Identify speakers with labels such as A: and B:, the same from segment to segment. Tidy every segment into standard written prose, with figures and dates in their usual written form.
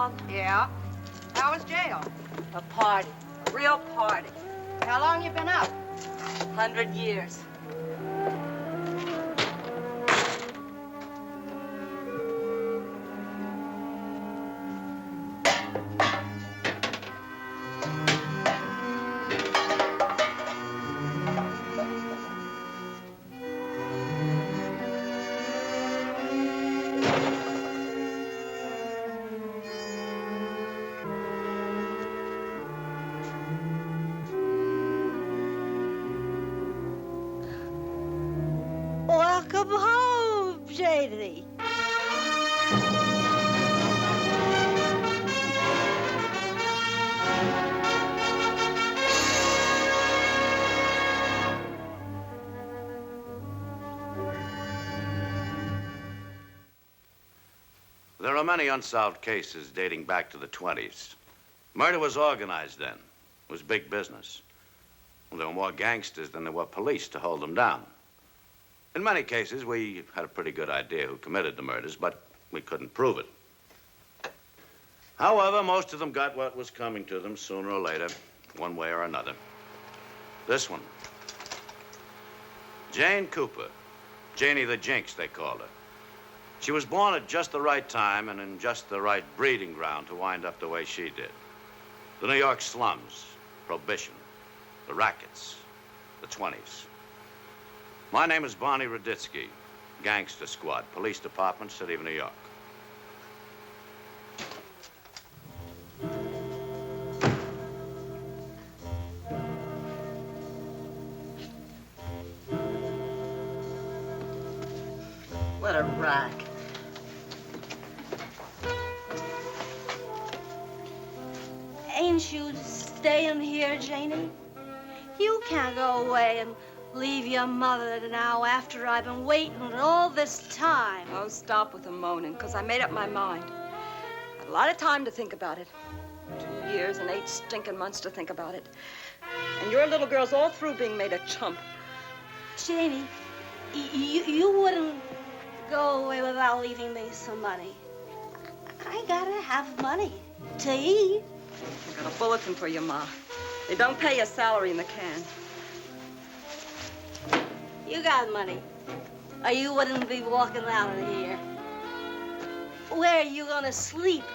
A: Mom?
B: Yeah? How was jail?
A: A party. A real party.
B: How long you been out?
A: 100 years.
C: Welcome home, Janie.
D: There are many unsolved cases dating back to the 20s. Murder was organized then. It was big business. Well, there were more gangsters than there were police to hold them down. In many cases, we had a pretty good idea who committed the murders, but we couldn't prove it. However, most of them got what was coming to them sooner or later, one way or another. This one. Jane Cooper. Janie the Jinx, they called her. She was born at just the right time and in just the right breeding ground to wind up the way she did. The New York slums, prohibition, the rackets, the 20s. My name is Barney Raditsky, Gangster Squad, Police Department, City of New York.
A: What a rack.
C: Ain't you staying here, Janie? You can't go away and leave your mother now after I've been waiting all this time.
A: Oh, stop with the moaning, because I made up my mind. Had a lot of time to think about it. 2 years and 8 stinking months to think about it. And your little girl's all through being made a chump.
C: Janie, you wouldn't go away without leaving me some money. I gotta have money to eat.
A: I got a bulletin for you, Ma. They don't pay a salary in the can.
C: You got money, or you wouldn't be walking out of here. Where are you gonna sleep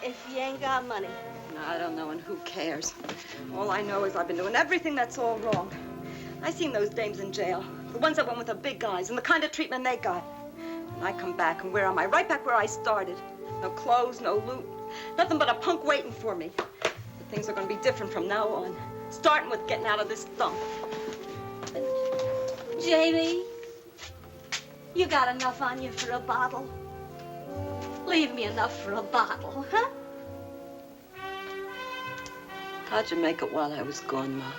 C: if you ain't got money?
A: No, I don't know, and who cares? All I know is I've been doing everything that's all wrong. I seen those dames in jail, the ones that went with the big guys, and the kind of treatment they got. And I come back, and where am I? Right back where I started. No clothes, no loot, nothing but a punk waiting for me. But things are gonna be different from now on, starting with getting out of this dump.
C: Jamie, you got enough on you for a bottle? Leave me enough for a bottle, huh?
A: How'd you make it while I was gone, Ma?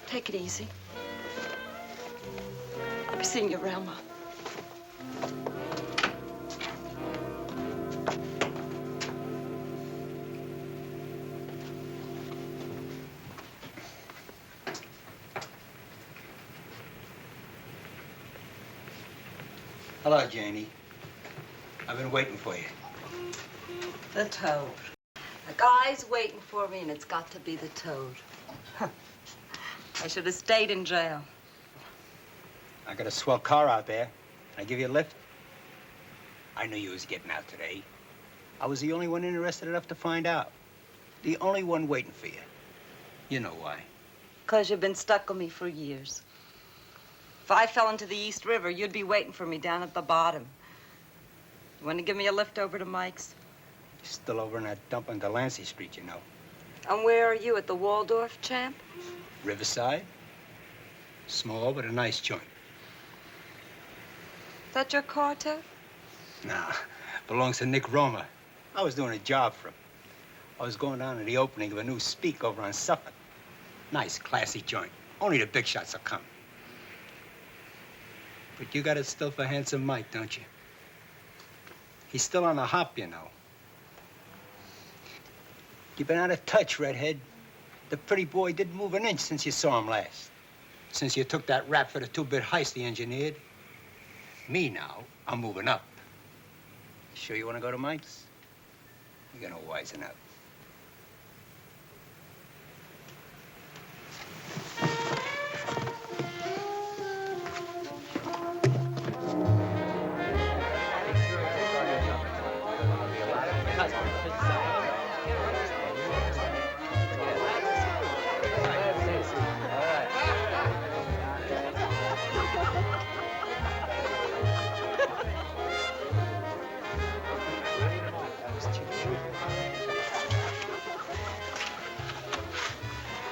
A: Take it easy. I'll be seeing you around, Ma.
E: Hello, Janie. I've been waiting for you.
A: The Toad. A guy's waiting for me, and it's got to be the Toad. I should have stayed in jail.
E: I got a swell car out there. Can I give you a lift? I knew you was getting out today. I was the only one interested enough to find out. The only one waiting for you. You know why.
A: 'Cause you've been stuck with me for years. If I fell into the East River, you'd be waiting for me down at the bottom. You want to give me a lift over to Mike's?
E: Still over in that dump on Delancey Street, you know.
A: And where are you, at the Waldorf, champ?
E: Riverside. Small, but a nice joint.
A: Is that your car, Toad?
E: Nah, belongs to Nick Roma. I was doing a job for him. I was going down to the opening of a new speak over on Suffolk. Nice, classy joint. Only the big shots will come. But you got it still for Handsome Mike, don't you? He's still on the hop, you know. You've been out of touch, Redhead. The pretty boy didn't move an inch since you saw him last. Since you took that rap for the two-bit heist he engineered. Me now, I'm moving up. Sure you want to go to Mike's? You're gonna wisen up.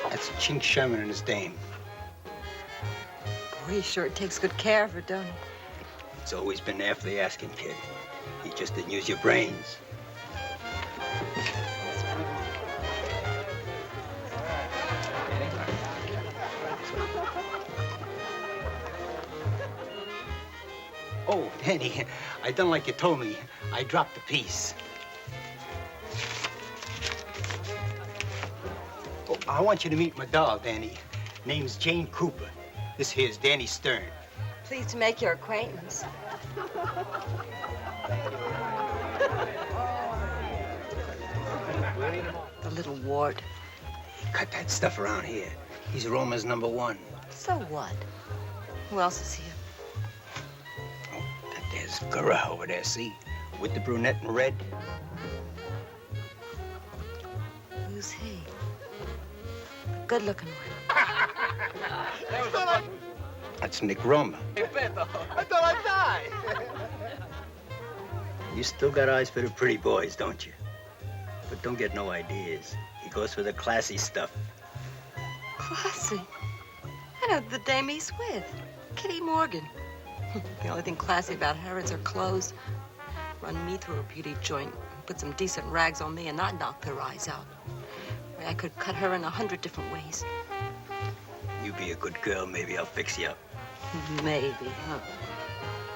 E: That's Chink Sherman and his dame.
A: Boy, he sure takes good care of her, don't he?
E: It's always been there for the asking, kid. You just didn't use your brains. Oh, Danny, I done like you told me. I dropped the piece. Oh, I want you to meet my doll, Danny. Name's Jane Cooper. This here's Danny Stern.
A: Pleased to make your acquaintance. The little wart.
E: Cut that stuff around here. He's Roma's #1.
A: So what? Who else is here?
E: Oh, there's Gura over there, see? With the brunette in red.
A: Who's he? Good looking one.
E: That's Nick Roma.
F: Hey, Beto, I thought I'd die.
E: You still got eyes for the pretty boys, don't you? But don't get no ideas. He goes for the classy stuff.
A: Classy? I know the dame he's with, Kitty Morgan. The only thing classy about her is her clothes. Run me through a beauty joint, put some decent rags on me, and not knock their eyes out. I could cut her in 100 different ways.
E: You be a good girl, maybe I'll fix you up.
A: Maybe, huh?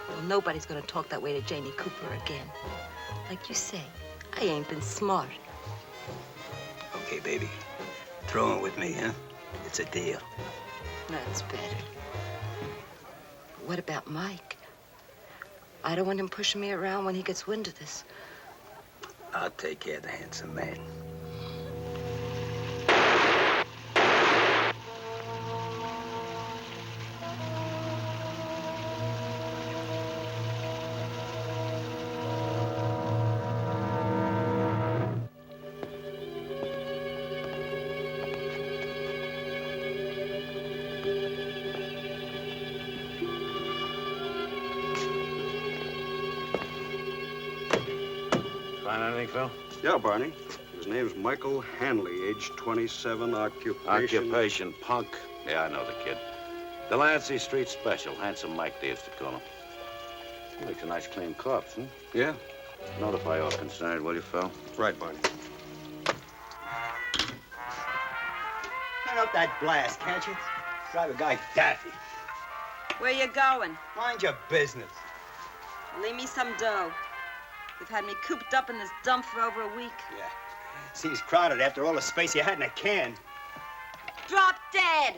A: Well, nobody's gonna talk that way to Janie Cooper again. Like you say, I ain't been smart.
E: Okay, baby. Throw in with me, huh? It's a deal.
A: That's better. But what about Mike? I don't want him pushing me around when he gets wind of this.
E: I'll take care of the handsome man.
D: Find anything, Phil?
G: Yeah, Barney. His name's Michael Hanley, age 27,
D: Occupation, punk. Yeah, I know the kid. Delancey Street Special. Handsome Mike, they used to call him. He looks a nice, clean corpse, huh?
G: Yeah,
D: Notify all concerned, will you, Phil?
G: right, Barney.
E: Turn up that blast, can't you? Drive a guy daffy.
A: Where you going?
E: Mind your business.
A: Leave me some dough. You've had me cooped up in this dump for over a week.
E: Yeah. Seems crowded after all the space you had in a can.
A: Drop dead!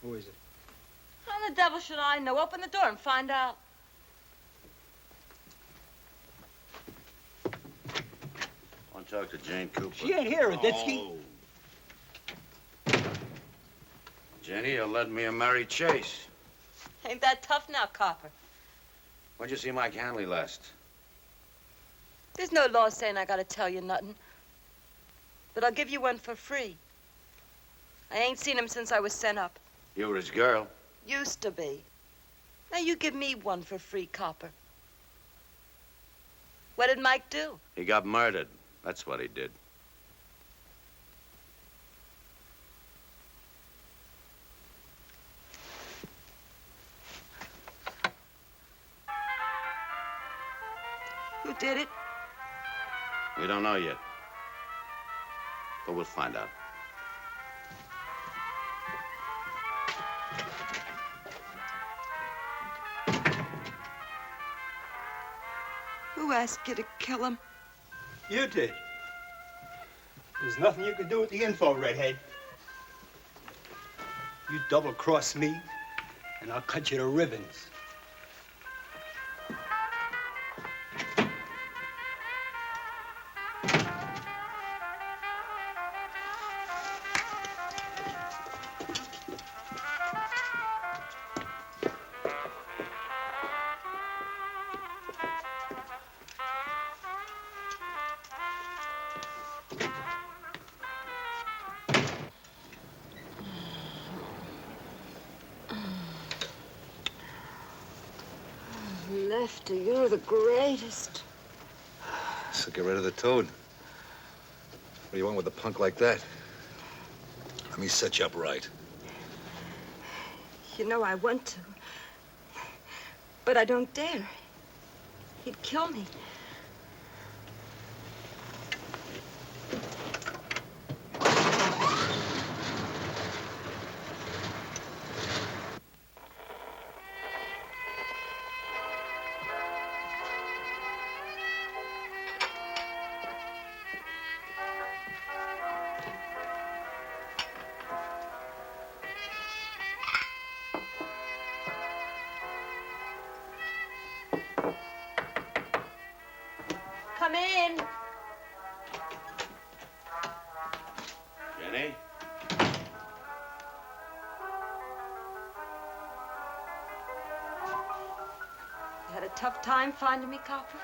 E: Who is it?
A: How the devil should I know? Open the door and find out.
D: Want to talk to Jane Cooper?
E: She ain't here, Raditsky.
D: Oh. Jenny, you're letting me marry Chase.
A: Ain't that tough now, Copper?
D: When'd you see Mike Hanley last?
A: There's no law saying I gotta tell you nothing. But I'll give you one for free. I ain't seen him since I was sent up.
D: You were his girl.
A: Used to be. Now you give me one for free, Copper. What did Mike do?
D: He got murdered. That's what he did.
A: Who did it?
D: We don't know yet. But we'll find out.
A: Who asked you to kill him?
E: You did. There's nothing you can do with the info, redhead. You double-cross me, and I'll cut you to ribbons.
A: Lefty, you're the greatest.
F: So get rid of the toad. What do you want with a punk like that? Let me set you up right.
A: You know I want to. But I don't dare. He'd kill me.
C: Come in.
D: Jenny?
A: You had a tough time finding me, Copper?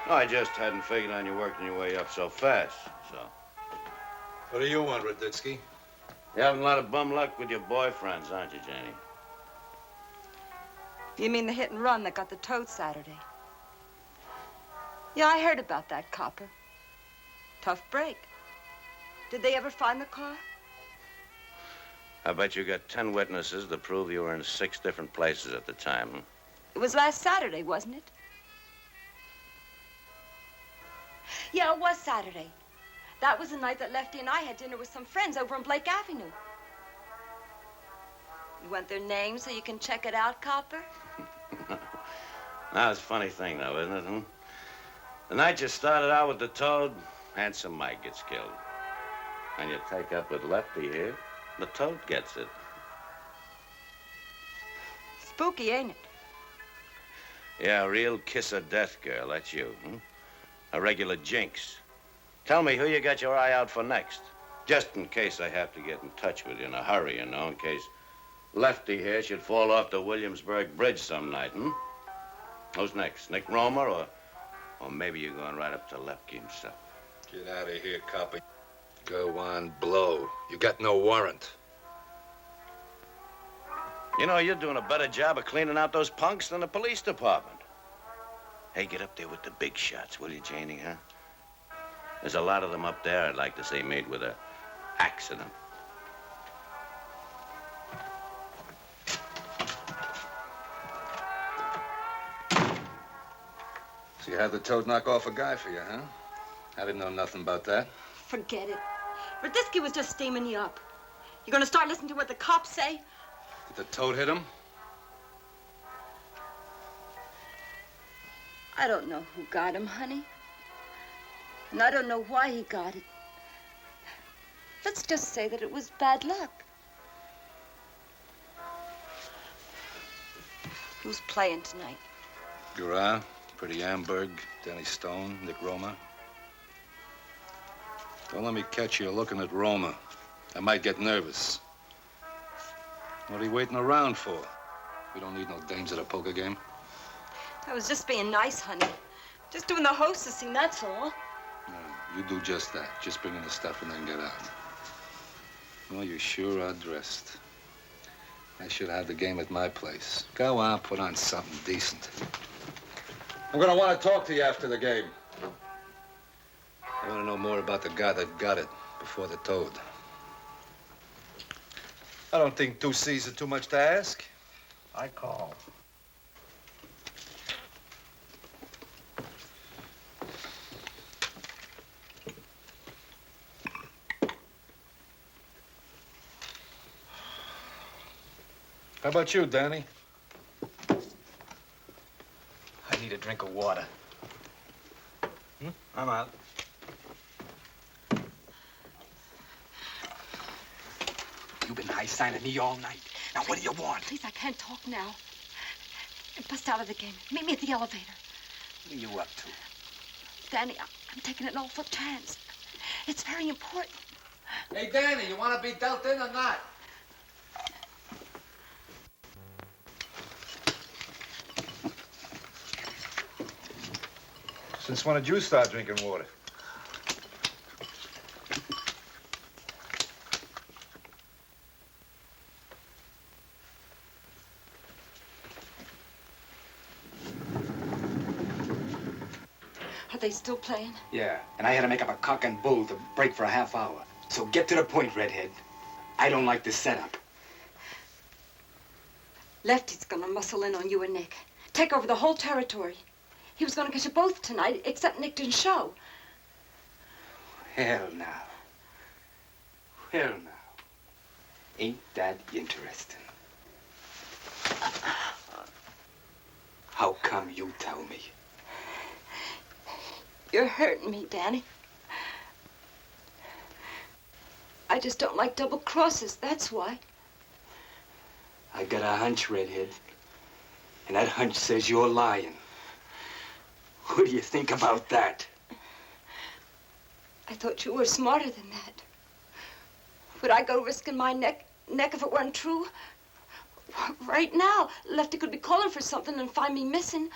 D: No, I just hadn't figured on you working your way up so fast, so.
F: What do you want, Raditsky?
D: You're having a lot of bum luck with your boyfriends, aren't you, Jenny?
A: You mean the hit and run that got the toad Saturday? Yeah, I heard about that, Copper. Tough break. Did they ever find the car?
D: I bet you got 10 witnesses to prove you were in 6 different places at the time. Hmm?
A: It was last Saturday, wasn't it? Yeah, it was Saturday. That was the night that Lefty and I had dinner with some friends over on Blake Avenue. You want their names so you can check it out, Copper?
D: Now, it's a funny thing, though, isn't it? Hmm? The night you started out with the toad, Handsome Mike gets killed. And you take up with Lefty here, the toad gets it.
A: Spooky, ain't it?
D: Yeah, a real kiss of death girl, that's you. Hmm? A regular jinx. Tell me who you got your eye out for next. Just in case I have to get in touch with you in a hurry, you know, in case Lefty here should fall off the Williamsburg Bridge some night, hmm? Who's next? Nick Romer, or maybe you're going right up to Lepke himself?
F: Get out of here, copy. Go on, blow. You got no warrant.
D: You know, you're doing a better job of cleaning out those punks than the police department. Hey, get up there with the big shots, will you, Janie, huh? There's a lot of them up there I'd like to see meet with an accident.
F: So you had the toad knock off a guy for you, huh? I didn't know nothing about that.
A: Forget it. Raditsky was just steaming you up. You gonna start listening to what the cops say?
F: Did the toad hit him?
A: I don't know who got him, honey. And I don't know why he got it. Let's just say that it was bad luck. Who's playing tonight?
F: Gura, Pretty Amberg, Denny Stone, Nick Roma. Don't let me catch you looking at Roma. I might get nervous. What are you waiting around for? We don't need no dames at a poker game.
A: I was just being nice, honey. Just doing the hostessing, that's all.
F: No, you do just that. Just bring in the stuff and then get out. Well, you sure are dressed. I should have the game at my place. Go on, put on something decent. I'm gonna want to talk to you after the game. I want to know more about the guy that got it before the toad. I don't think 2 C's are too much to ask.
E: I call.
F: How about you, Danny?
E: I need a drink of water. I'm out.
H: You've been high-signing me all night. Now, what do you want?
A: Please, I can't talk now. Bust out of the game. Meet me at the elevator.
H: What are you up to?
A: Danny, I'm taking an awful chance. It's very important.
F: Hey, Danny, you want to be dealt in or not?
I: Since when did you start drinking water?
A: Are they still playing?
H: Yeah, and I had to make up a cock and bull to break for a half hour. So get to the point, Redhead. I don't like this setup.
A: Lefty's gonna muscle in on you and Nick. Take over the whole territory. He was gonna get you both tonight, except Nick didn't show.
H: Hell now. Hell now. Ain't that interesting? How come you tell me?
A: You're hurting me, Danny. I just don't like double crosses, that's why.
H: I got a hunch, Redhead. And that hunch says you're lying. What do you think about that?
A: I thought you were smarter than that. Would I go risking my neck if it weren't true? Right now, Lefty could be calling for something and find me missing.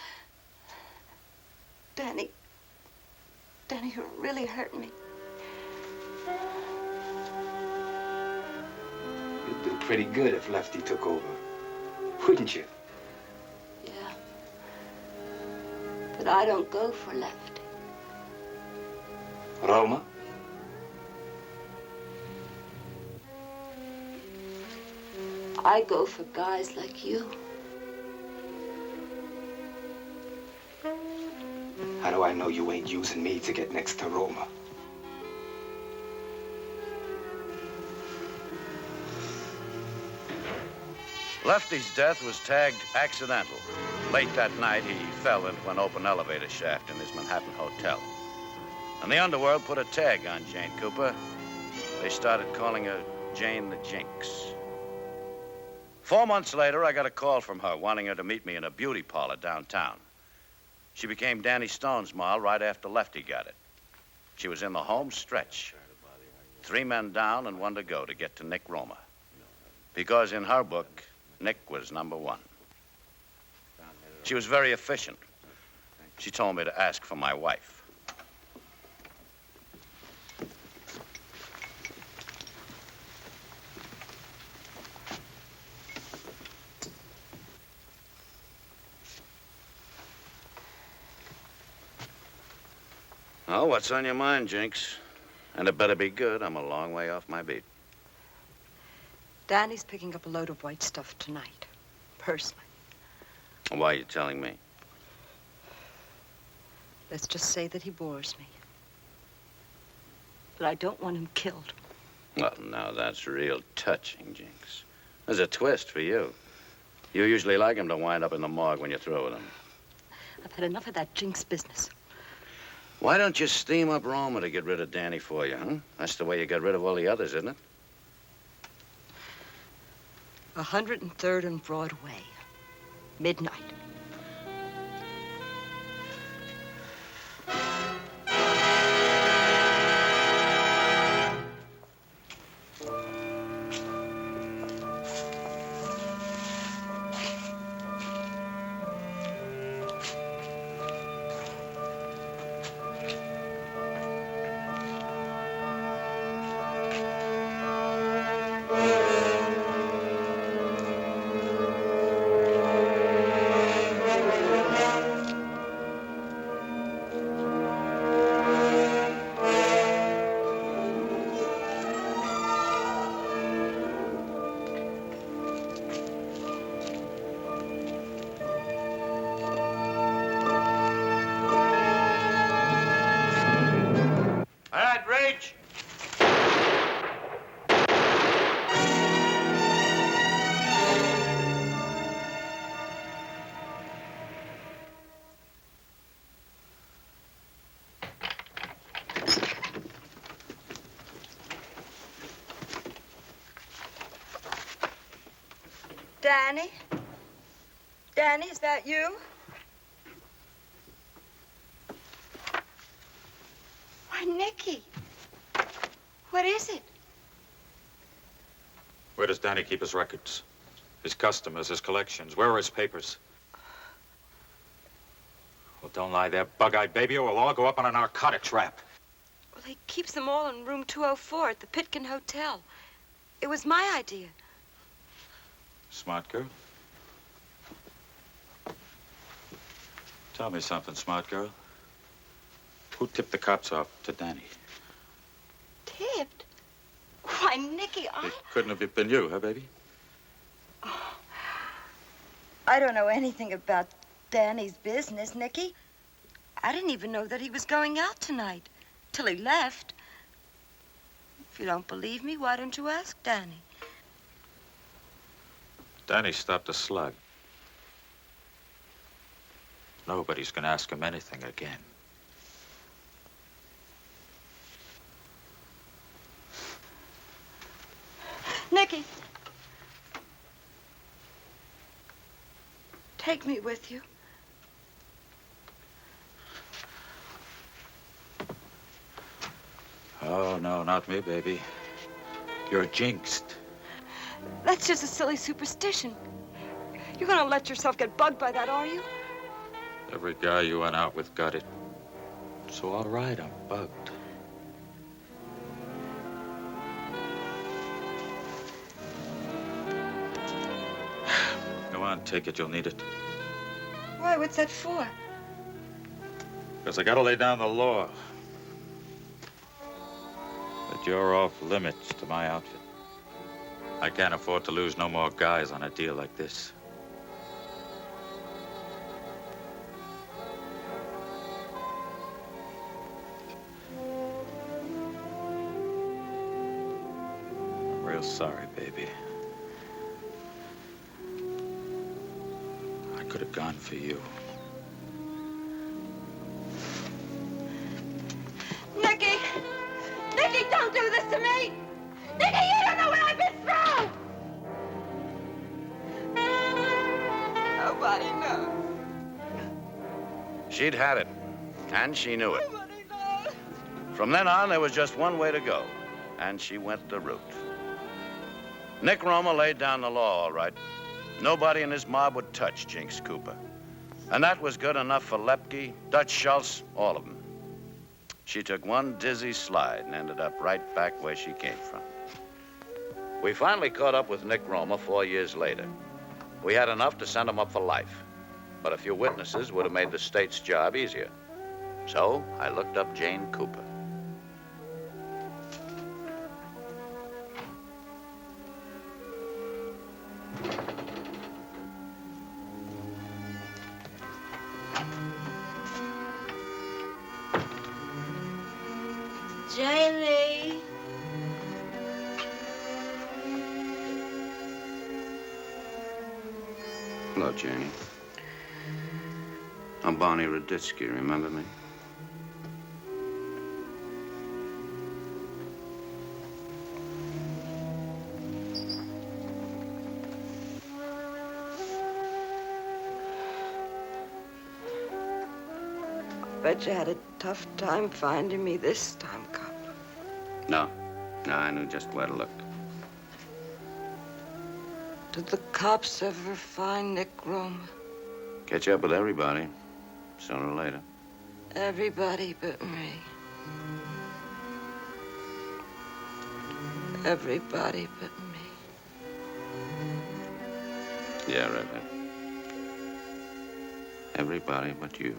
A: Danny, you're really hurting me.
H: You'd do pretty good if Lefty took over. Wouldn't you?
A: Yeah. But I don't go for Lefty.
H: Roma?
A: I go for guys like you.
H: How do I know you ain't using me to get next to Roma?
D: Lefty's death was tagged accidental. Late that night, he fell into an open elevator shaft in his Manhattan hotel. And the underworld put a tag on Jane Cooper. They started calling her Jane the Jinx. 4 months later, I got a call from her wanting her to meet me in a beauty parlor downtown. She became Danny Stone's moll right after Lefty got it. She was in the home stretch. 3 men down and 1 to go to get to Nick Roma. Because in her book, Nick was number 1. She was very efficient. She told me to ask for my wife. Oh, what's on your mind, Jinx? And it better be good. I'm a long way off my beat.
A: Danny's picking up a load of white stuff tonight, personally.
D: Why are you telling me?
A: Let's just say that he bores me. But I don't want him killed.
D: Well, now that's real touching, Jinx. There's a twist for you. You usually like him to wind up in the morgue when you're through with him.
A: I've had enough of that jinx business.
D: Why don't you steam up Roma to get rid of Danny for you, huh? That's the way you got rid of all the others, isn't it?
A: 103rd and Broadway. Midnight. Danny? Danny, is that you? Why, Nicky. What is it?
J: Where does Danny keep his records? His customers, his collections? Where are his papers? Well, don't lie there, bug-eyed baby, or we'll all go up on a narcotics rap.
A: Well, he keeps them all in room 204 at the Pitkin Hotel. It was my idea.
J: Smart girl. Tell me something, smart girl. Who tipped the cops off to Danny?
A: Tipped? Why, Nicky,
J: It couldn't have been you, huh, baby?
A: Oh, I don't know anything about Danny's business, Nicky. I didn't even know that he was going out tonight, till he left. If you don't believe me, why don't you ask Danny?
J: Danny stopped a slug. Nobody's gonna ask him anything again.
A: Nicky. Take me with you.
J: Oh, no, not me, baby. You're jinxed.
A: That's just a silly superstition. You're gonna let yourself get bugged by that, are you?
J: Every guy you went out with got it. So, all right, I'm bugged. Go on, take it. You'll need it.
A: Why, what's that for?
J: Because I gotta lay down the law. That you're off limits to my outfit. I can't afford to lose no more guys on a deal like this. I'm real sorry, baby. I could have gone for you.
A: Nicky! Nicky, don't do this to me! Nicky, you don't know what I've been through! Nobody knows.
D: She'd had it, and she knew it.
A: Nobody knows.
D: From then on, there was just one way to go, and she went the route. Nick Roma laid down the law, all right. Nobody in his mob would touch Jinx Cooper. And that was good enough for Lepke, Dutch Schultz, all of them. She took one dizzy slide and ended up right back where she came from. We finally caught up with Nick Roma 4 years later. We had enough to send him up for life. But a few witnesses would have made the state's job easier. So I looked up Jane Cooper.
C: Janie.
D: Hello, Janie. I'm Barney Raditsky, remember me?
A: Bet you had a tough time finding me this time, cop.
D: No, I knew just where to look.
A: Did the cops ever find Nick Roma?
D: Catch up with everybody, sooner or later.
A: Everybody but me. Everybody but me.
D: Yeah, Redhead. Everybody but you.